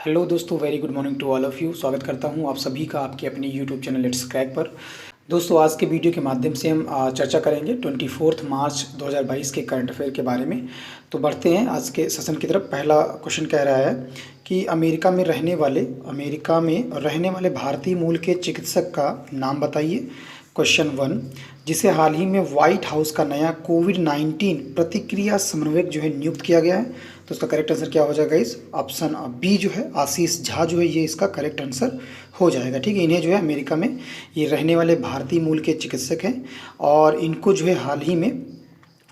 Hello दोस्तों, very good morning to all of you. स्वागत करता हूं आप सभी का आपके अपने यूट्यूब चैनल लेट्स क्रैक पर। दोस्तों, आज के वीडियो के माध्यम से हम चर्चा करेंगे 24 मार्च 2022 के करंट अफेयर के बारे में। तो बढ़ते हैं आज के सेशन की तरफ। पहला क्वेश्चन कह रहा है कि अमेरिका में रहने वाले भारतीय मूल के चिकित्सक का नाम बताइए। क्वेश्चन 1, जिसे हाल ही में व्हाइट हाउस का नया कोविड-19 प्रतिक्रिया समन्वयक जो है नियुक्त किया गया है। तो इसका करेक्ट आंसर क्या हो जाएगा? इस ऑप्शन बी जो है आशीष झा जो है ये इसका करेक्ट आंसर हो जाएगा। ठीक है, इन्हें जो है अमेरिका में ये रहने वाले भारतीय मूल के चिकित्सक हैं और इनको जो है हाल ही में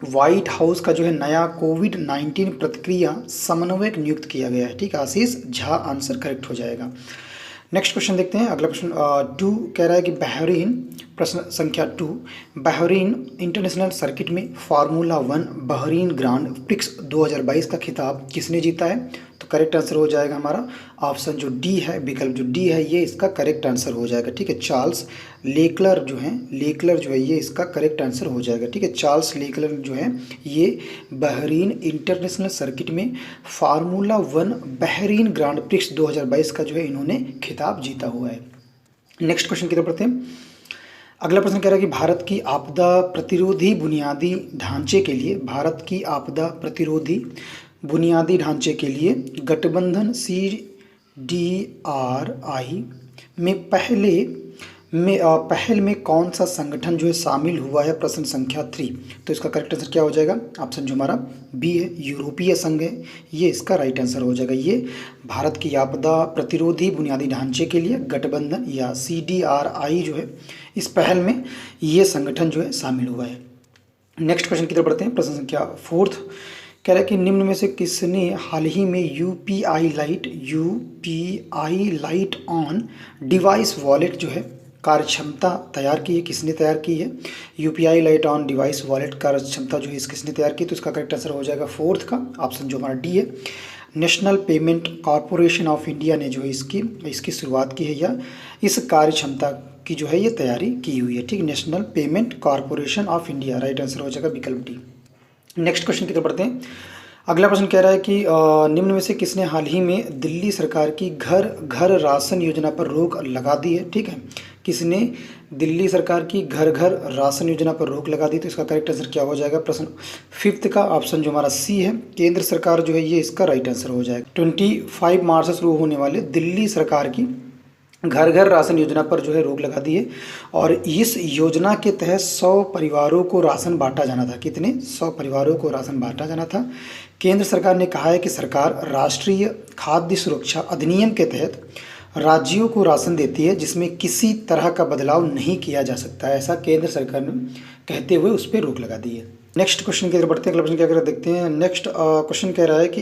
व्हाइट हाउस का जो है नया कोविड-19 प्रतिक्रिया समन्वयक नियुक्त किया गया है। ठीक है, आशीष झा आंसर करेक्ट हो जाएगा। नेक्स्ट क्वेश्चन देखते हैं। अगला प्रश्न 2 कह रहा है कि बहरीन, प्रश्न संख्या 2, बहरीन इंटरनेशनल सर्किट में फार्मूला 1 बहरीन ग्रांड प्रिक्स 2022 का खिताब किसने जीता है? तो करेक्ट आंसर हो जाएगा हमारा ऑप्शन जो डी है, विकल्प जो डी है ये इसका करेक्ट आंसर हो जाएगा। ठीक है, चार्ल्स लेक्लर जो है ये इसका करेक्ट आंसर हो जाएगा। ठीक है, चार्ल्स लेक्लर जो है ये बहरीन इंटरनेशनल सर्किट में फार्मूला 1 बहरीन ग्रांड प्रिक्स 2022 का जो है इन्होंने खिताब जीता हुआ है। नेक्स्ट क्वेश्चन की तरफ बढ़ते हैं। अगला प्रश्न कह रहा है कि भारत की आपदा प्रतिरोधी बुनियादी ढांचे के लिए गठबंधन CDRI में पहल में कौन सा संगठन जो है शामिल हुआ है? प्रश्न संख्या 3। तो इसका करेक्ट आंसर क्या हो जाएगा? ऑप्शन जो हमारा बी है, यूरोपीय संघ है, ये इसका राइट आंसर हो जाएगा। ये भारत की आपदा प्रतिरोधी बुनियादी ढांचे के लिए गठबंधन या CDRI जो है इस पहल में ये संगठन जो है शामिल हुआ है। नेक्स्ट क्वेश्चन की तरफ बढ़ते हैं। प्रश्न संख्या 4 कह रहा है कि निम्न में से किसने हाल ही में UPI light on device wallet जो है कार्यक्षमता तैयार की है? किसने तैयार की है? UPI light on device wallet कार्यक्षमता जो है किसने तैयार की? तो इसका करेक्ट आंसर हो जाएगा 4th का ऑप्शन जो हमारा डी है। National payment corporation of India ने जो है इसकी शुरुआत की है या इस कार्यक्षमता की जो है ये तैयारी की हुई है। ठीक, national payment corporation of India, right answer हो जाएगा विकल्प डी। नेक्स्ट क्वेश्चन की तरफ बढ़ते हैं। अगला प्रश्न कह रहा है कि निम्न में से किसने हाल ही में दिल्ली सरकार की घर घर राशन योजना पर रोक लगा दी है? ठीक है, किसने दिल्ली सरकार की घर घर राशन योजना पर रोक लगा दी? तो इसका करेक्ट आंसर क्या हो जाएगा? प्रश्न 5th का ऑप्शन जो हमारा सी है, केंद्र सरकार जो है ये इसका राइट आंसर हो जाएगा। 25 मार्च से शुरू होने वाले दिल्ली सरकार की घर घर राशन योजना पर जो है रोक लगा दी है और इस योजना के तहत 100 परिवारों को राशन बांटा जाना था। कितने? 100 परिवारों को राशन बांटा जाना था। केंद्र सरकार ने कहा है कि सरकार राष्ट्रीय खाद्य सुरक्षा अधिनियम के तहत राज्यों को राशन देती है जिसमें किसी तरह का बदलाव नहीं किया जा सकता है, ऐसा केंद्र सरकार ने कहते हुए उस पर रोक लगा दी है। नेक्स्ट क्वेश्चन की तरफ बढ़ते हैं। अगला प्रश्न क्या कर देखते हैं। नेक्स्ट क्वेश्चन कह रहा है कि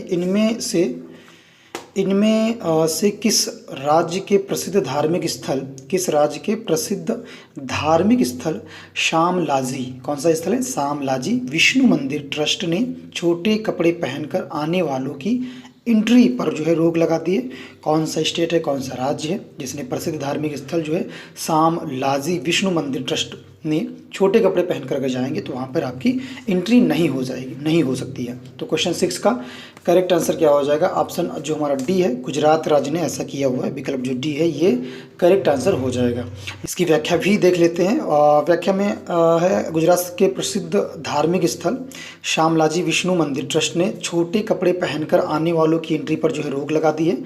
इनमें से किस राज्य के प्रसिद्ध धार्मिक स्थल शामलाजी, कौन सा स्थल है? शामलाजी विष्णु मंदिर ट्रस्ट ने छोटे कपड़े पहनकर आने वालों की एंट्री पर जो है रोक लगा दी है? कौन सा स्टेट है, कौन सा राज्य है जिसने प्रसिद्ध धार्मिक स्थल जो है शामलाजी विष्णु मंदिर ट्रस्ट ने छोटे कपड़े पहनकर अगर जाएंगे तो वहाँ पर आपकी एंट्री नहीं हो सकती है? तो क्वेश्चन 6 का करेक्ट आंसर क्या हो जाएगा? ऑप्शन जो हमारा डी है, गुजरात राज्य ने ऐसा किया हुआ है, विकल्प जो डी है ये करेक्ट आंसर हो जाएगा। इसकी व्याख्या भी देख लेते हैं। व्याख्या में है, गुजरात के प्रसिद्ध धार्मिक स्थल शामलाजी विष्णु मंदिर ट्रस्ट ने छोटे कपड़े पहनकर आने वालों की एंट्री पर जो है रोक लगा दी है।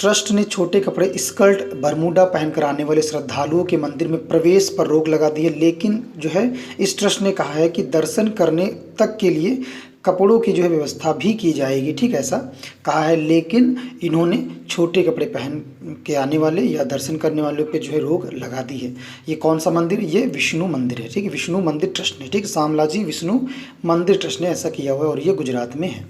ट्रस्ट ने छोटे कपड़े स्कर्ट बरमूडा पहनकर आने वाले श्रद्धालुओं के मंदिर में प्रवेश पर रोक लगा दी है, लेकिन जो है इस ट्रस्ट ने कहा है कि दर्शन करने तक के लिए कपड़ों की जो है व्यवस्था भी की जाएगी। ठीक, ऐसा कहा है, लेकिन इन्होंने छोटे कपड़े पहन के आने वाले या दर्शन करने वालों पे जो है रोक लगा दी है। ये कौन सा मंदिर? ये विष्णु मंदिर है। ठीक है, विष्णु मंदिर ट्रस्ट ने, ठीक, शामलाजी विष्णु मंदिर ट्रस्ट ने ऐसा किया हुआ है और ये गुजरात में है।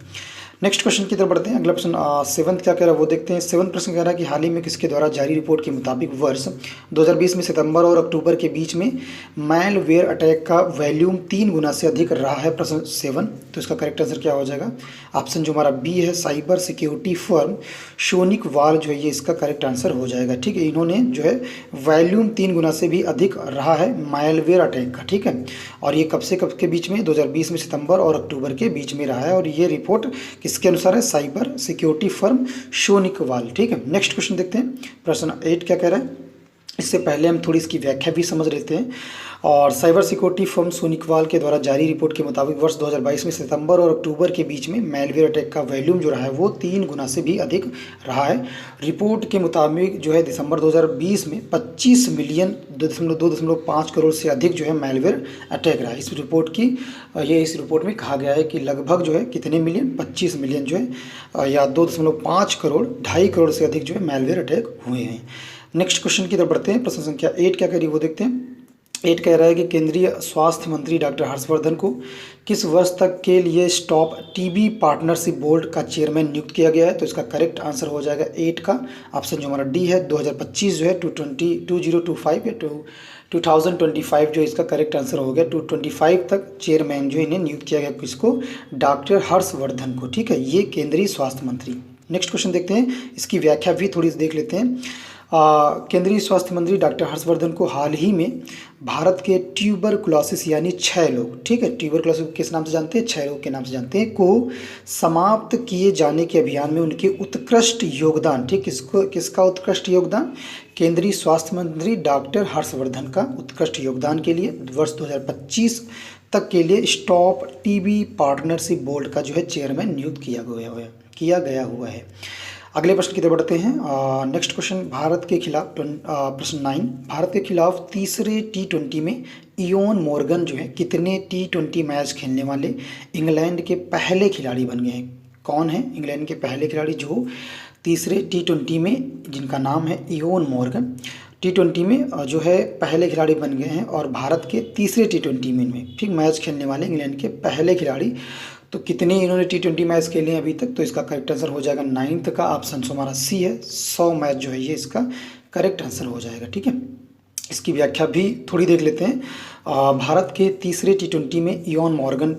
नेक्स्ट क्वेश्चन की तरफ बढ़ते हैं। अगला प्रश्न 7th क्या कह रहा है वो देखते हैं। 7th प्रश्न कह रहा है कि हाल ही में किसके द्वारा जारी रिपोर्ट के मुताबिक वर्ष 2020 में सितंबर और अक्टूबर के बीच में मैलवेयर अटैक का वॉल्यूम 3 गुना से अधिक रहा है? प्रश्न 7। तो इसका करेक्ट आंसर क्या हो जाएगा? ऑप्शन जो हमारा बी है साइबर सिक्योरिटी फर्म सोनिक वाल जो है ये इसका करेक्ट आंसर हो जाएगा। ठीक है, इन्होंने जो है वॉल्यूम 3 गुना से भी अधिक रहा है मालवेयर अटैक का। ठीक है, और ये कब से कब के बीच में 2020 में सितंबर और अक्टूबर के बीच में रहा है, और ये रिपोर्ट किसके अनुसार है, साइबर सिक्योरिटी फर्म सोनिक वाल। ठीक है, नेक्स्ट क्वेश्चन देखते हैं, प्रश्न 8 क्या कह रहा है। इससे पहले हम थोड़ी इसकी व्याख्या भी समझ लेते हैं। और साइबर सिक्योरिटी फर्म सोनिकवाल के द्वारा जारी रिपोर्ट के मुताबिक वर्ष 2022 में सितंबर और अक्टूबर के बीच में मैलवेयर अटैक का वॉल्यूम जो रहा है वो 3 गुना से भी अधिक रहा है। रिपोर्ट के मुताबिक जो है दिसंबर 2020 में 25 मिलियन 2.5 करोड़ से अधिक जो है मैलवेयर अटैक रहा है। इस रिपोर्ट में कहा गया है कि लगभग जो है कितने मिलियन, 25 मिलियन जो है या 2.5 करोड़ 2.5 करोड़ से अधिक जो है मैलवेयर अटैक हुए हैं। नेक्स्ट क्वेश्चन की तरफ बढ़ते हैं। प्रश्न संख्या 8 क्या कह रही है वो देखते हैं। 8 कह रहा है कि केंद्रीय स्वास्थ्य मंत्री डॉक्टर हर्षवर्धन को किस वर्ष तक के लिए स्टॉप टीबी पार्टनरशिप बोर्ड का चेयरमैन नियुक्त किया गया है। तो इसका करेक्ट आंसर हो जाएगा 8 का ऑप्शन जो हमारा डी है 2025 जो है 2025 या 2025 जो इसका करेक्ट आंसर हो गया। 2025 तक चेयरमैन जो इन्हें नियुक्त किया गया, किसको, डॉक्टर हर्षवर्धन को। ठीक है, ये केंद्रीय स्वास्थ्य मंत्री। नेक्स्ट क्वेश्चन देखते हैं, इसकी व्याख्या भी थोड़ी देख लेते हैं। केंद्रीय स्वास्थ्य मंत्री डॉक्टर हर्षवर्धन को हाल ही में भारत के ट्यूबरकुलोसिस यानी क्षय रोग, ठीक है, ट्यूबरकुलोसिस किस नाम से जानते हैं, क्षय रोग के नाम से जानते हैं, को समाप्त किए जाने के अभियान में उनके उत्कृष्ट योगदान, ठीक, किसका उत्कृष्ट योगदान, केंद्रीय स्वास्थ्य मंत्री डॉक्टर हर्षवर्धन का उत्कृष्ट योगदान के लिए वर्ष 2025 तक के लिए स्टॉप टीबी पार्टनरशिप बोर्ड का जो है चेयरमैन नियुक्त किया गया हुआ है। अगले प्रश्न की तरफ बढ़ते हैं। नेक्स्ट क्वेश्चन, भारत के खिलाफ प्रश्न 9, भारत के खिलाफ तीसरे T20 में इयोन मॉर्गन जो है कितने T20 मैच खेलने वाले इंग्लैंड के पहले खिलाड़ी बन गए हैं। कौन है इंग्लैंड के पहले खिलाड़ी जो तीसरे T20 में, जिनका नाम है इयोन मॉर्गन, T20 में जो है पहले खिलाड़ी बन गए हैं और भारत के तीसरे T20 में ठीक मैच खेलने वाले इंग्लैंड के पहले खिलाड़ी। तो कितने इन्होंने T20 मैच खेले हैं अभी तक, तो इसका करेक्ट आंसर हो जाएगा 9th का ऑप्शन हमारा सी है, 100 मैच जो है ये इसका करेक्ट आंसर हो जाएगा। ठीक है, इसकी व्याख्या भी थोड़ी देख लेते हैं। भारत के तीसरे T20 में इयोन मॉर्गन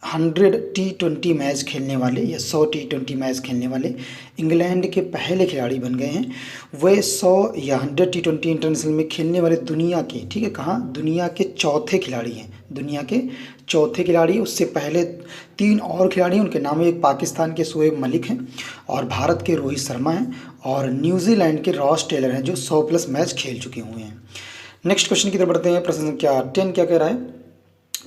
100 T20 मैच खेलने वाले या 100 T20 मैच खेलने वाले इंग्लैंड के पहले खिलाड़ी बन गए हैं। वे 100 या 100 T20 इंटरनेशनल में खेलने वाले दुनिया के, ठीक है, कहाँ, दुनिया के चौथे खिलाड़ी हैं, दुनिया के चौथे खिलाड़ी। उससे पहले 3 और खिलाड़ी, उनके नाम एक पाकिस्तान के शोएब मलिक हैं और भारत के रोहित शर्मा हैं और न्यूजीलैंड के रॉस टेलर हैं जो 100+ मैच खेल चुके हुए हैं। नेक्स्ट क्वेश्चन की तरफ बढ़ते हैं। प्रश्न संख्या 10 क्या कह रहा है।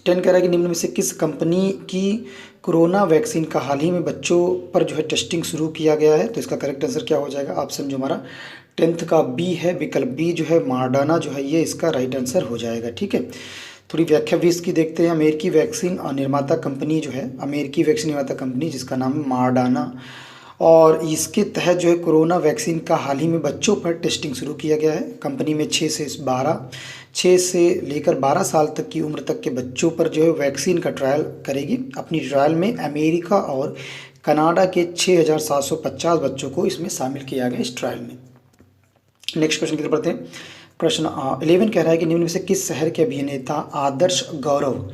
10 कह रहा है कि निम्न में से किस कंपनी की कोरोना वैक्सीन का हाल ही में बच्चों पर जो है टेस्टिंग शुरू किया गया है। तो इसका करेक्ट आंसर क्या हो जाएगा, ऑप्शन जो हमारा 10th का बी है, विकल्प बी जो है मॉडर्ना जो है ये इसका राइट आंसर हो जाएगा। ठीक है, थोड़ी व्याख्या भी इसकी देखते हैं। अमेरिकी वैक्सीन निर्माता कंपनी जो है, अमेरिकी वैक्सीन निर्माता कंपनी जिसका नाम है मॉडर्ना, और इसके तहत जो है कोरोना वैक्सीन का हाल ही में बच्चों पर टेस्टिंग शुरू किया गया है। कंपनी में 6 से लेकर 12 साल तक की उम्र तक के बच्चों पर जो है वैक्सीन का ट्रायल करेगी। अपनी ट्रायल में अमेरिका और कनाडा के 6750 बच्चों को इसमें शामिल किया गया इस ट्रायल में। नेक्स्ट क्वेश्चन की तरफ बढ़ते हैं। प्रश्न 11 कह रहा है कि निम्न में से किस शहर के अभिनेता आदर्श गौरव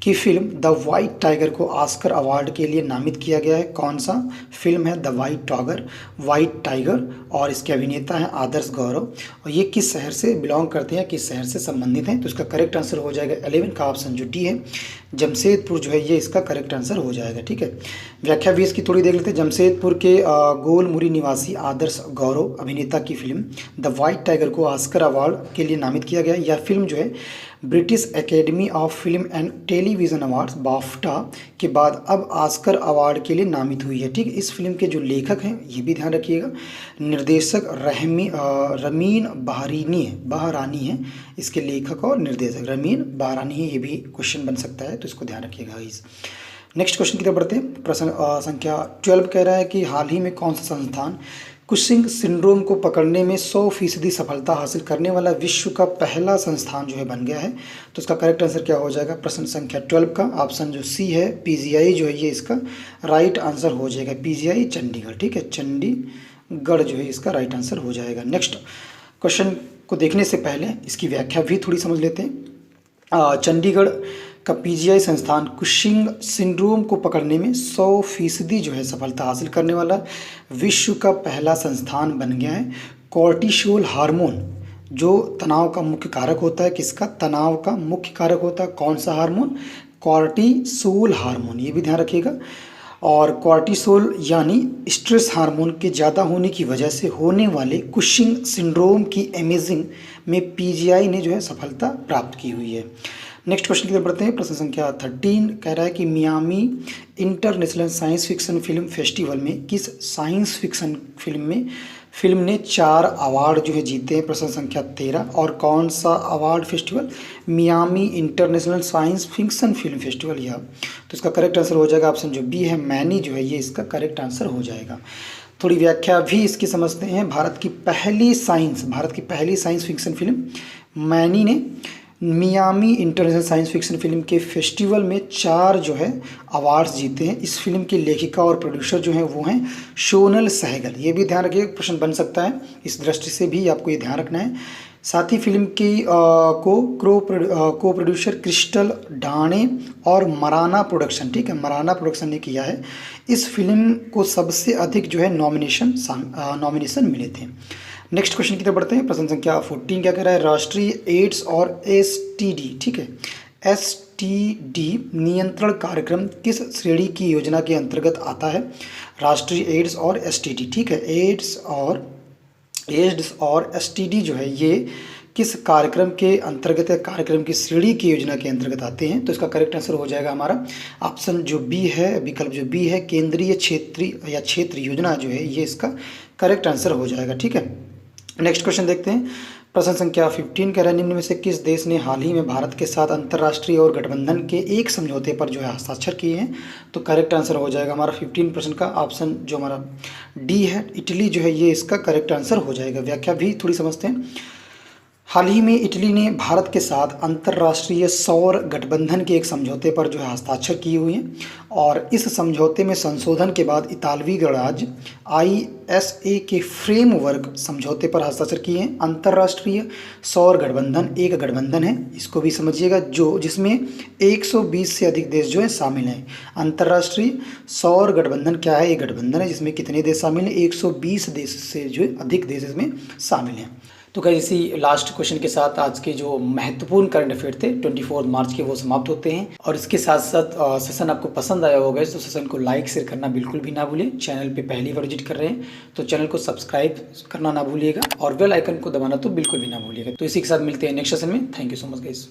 की फिल्म द वाइट टाइगर को ऑस्कर अवार्ड के लिए नामित किया गया है। कौन सा फिल्म है द वाइट टाइगर और इसके अभिनेता हैं आदर्श गौरव, और ये किस शहर से बिलोंग करते हैं, किस शहर से संबंधित हैं। तो इसका करेक्ट आंसर हो जाएगा 11 का ऑप्शन जो डी है, जमशेदपुर जो है ये इसका करेक्ट आंसर हो जाएगा। ठीक है, व्याख्या भी इसकी थोड़ी देख लेते हैं। जमशेदपुर के गोलमुरी निवासी आदर्श गौरव अभिनेता की फिल्म द वाइट टाइगर को ऑस्कर अवार्ड के लिए नामित किया गया। यह फिल्म जो है British academy of film and television awards BAFTA के बाद अब ऑस्कर अवार्ड के लिए नामित हुई है। ठीक, इस फिल्म के जो लेखक हैं ये भी ध्यान रखिएगा, निर्देशक रमीन बहरानी है इसके लेखक और निर्देशक रमीन बहरानी है। ये भी क्वेश्चन बन सकता है तो इसको ध्यान रखिएगा गाइस। नेक्स्ट क्वेश्चन की तरफ बढ़ते हैं। प्रश्न संख्या 12 कह रहा है कि हाल ही में कौन सा संस्थान कुशिंग सिंड्रोम को पकड़ने में 100% सफलता हासिल करने वाला विश्व का पहला संस्थान जो है बन गया है। तो इसका करेक्ट आंसर क्या हो जाएगा, प्रश्न संख्या 12 का ऑप्शन जो सी है PGI जो है ये इसका राइट आंसर हो जाएगा। PGI चंडीगढ़, ठीक है, चंडीगढ़ जो है इसका राइट आंसर हो जाएगा। नेक्स्ट क्वेश्चन को देखने से पहले इसकी व्याख्या भी थोड़ी समझ लेते हैं। चंडीगढ़ का पीजीआई संस्थान कुशिंग सिंड्रोम को पकड़ने में 100% जो है सफलता हासिल करने वाला विश्व का पहला संस्थान बन गया है। कॉर्टिसोल हार्मोन जो तनाव का मुख्य कारक होता है, किसका तनाव का मुख्य कारक होता है, कौन सा हार्मोन, कॉर्टिसोल हार्मोन, ये भी ध्यान रखिएगा। और कॉर्टिसोल यानी स्ट्रेस हार्मोन के ज़्यादा होने की वजह से होने वाले कुशिंग सिंड्रोम की इमेजिंग में पीजीआई ने जो है सफलता प्राप्त की हुई है। नेक्स्ट क्वेश्चन की तरफ बढ़ते हैं। प्रश्न संख्या 13 कह रहा है कि Miami international science fiction film festival में किस साइंस फिक्शन फिल्म ने 4 अवार्ड जो है जीते हैं। प्रश्न संख्या 13 और कौन सा award festival, Miami international science fiction film festival यह। तो इसका करेक्ट आंसर हो जाएगा ऑप्शन जो बी है, मैनी जो है ये इसका करेक्ट आंसर हो जाएगा। थोड़ी व्याख्या भी इसकी समझते हैं। भारत की पहली साइंस फिक्शन फिल्म मैनी ने Miami international science fiction film के फेस्टिवल में 4 जो है अवार्ड्स जीते हैं। इस फिल्म की लेखिका और प्रोड्यूसर जो हैं वो हैं सोनल सहगल। ये भी ध्यान रखिए, प्रश्न बन सकता है, इस दृष्टि से भी आपको ये ध्यान रखना है। साथ ही फिल्म की को प्रोड्यूसर क्रिस्टल ढाणे और मराना प्रोडक्शन, ठीक है, मराना प्रोडक्शन ने किया है। इस फिल्म को सबसे अधिक जो है नॉमिनेशन मिले थे। नेक्स्ट क्वेश्चन की तरफ बढ़ते हैं। प्रश्न संख्या 14 क्या कह रहा है, राष्ट्रीय एड्स और एसटीडी, ठीक है, एसटीडी नियंत्रण कार्यक्रम किस श्रेणी की योजना के अंतर्गत आता है। राष्ट्रीय एड्स और एसटीडी, ठीक है, एड्स और एसटीडी जो है ये किस कार्यक्रम के अंतर्गत है, कार्यक्रम की श्रेणी की योजना के अंतर्गत आते हैं। तो इसका करेक्ट आंसर हो जाएगा हमारा ऑप्शन जो बी है, विकल्प जो बी है, केंद्रीय क्षेत्र योजना जो है ये इसका करेक्ट आंसर हो जाएगा, ठीक है। नेक्स्ट क्वेश्चन देखते हैं। प्रश्न संख्या 15 कह रहा है, निम्न में से किस देश ने हाल ही में भारत के साथ अंतर्राष्ट्रीय और गठबंधन के एक समझौते पर जो है हस्ताक्षर किए हैं। तो करेक्ट आंसर हो जाएगा हमारा 15% का ऑप्शन जो हमारा डी है, इटली जो है ये इसका करेक्ट आंसर हो जाएगा। व्याख्या भी थोड़ी समझते हैं। हाल ही में इटली ने भारत के साथ अंतर्राष्ट्रीय सौर गठबंधन के एक समझौते पर जो है हस्ताक्षर किए हुए हैं और इस समझौते में संशोधन के बाद इतालवी गणराज्य ISA के फ्रेमवर्क समझौते पर हस्ताक्षर किए हैं। अंतर्राष्ट्रीय सौर गठबंधन एक गठबंधन है, इसको भी समझिएगा, जिसमें 120 से अधिक देश जो है शामिल हैं। अंतर्राष्ट्रीय सौर गठबंधन क्या है, एक गठबंधन है जिसमें कितने देश शामिल हैं, 120 देश से जो है अधिक देश इसमें शामिल हैं। तो गाइस इसी लास्ट क्वेश्चन के साथ आज के जो महत्वपूर्ण करंट अफेयर थे 24 मार्च के वो समाप्त होते हैं। और इसके साथ साथ सेशन आपको पसंद आया होगा तो सेशन को लाइक शेयर करना बिल्कुल भी ना भूलें। चैनल पे पहली बार विजिट कर रहे हैं तो चैनल को सब्सक्राइब करना ना भूलिएगा और बेल आइकन को दबाना तो बिल्कुल भी ना भूलिएगा। तो इसी के साथ मिलते हैं नेक्स्ट सेशन में। Thank you so much guys.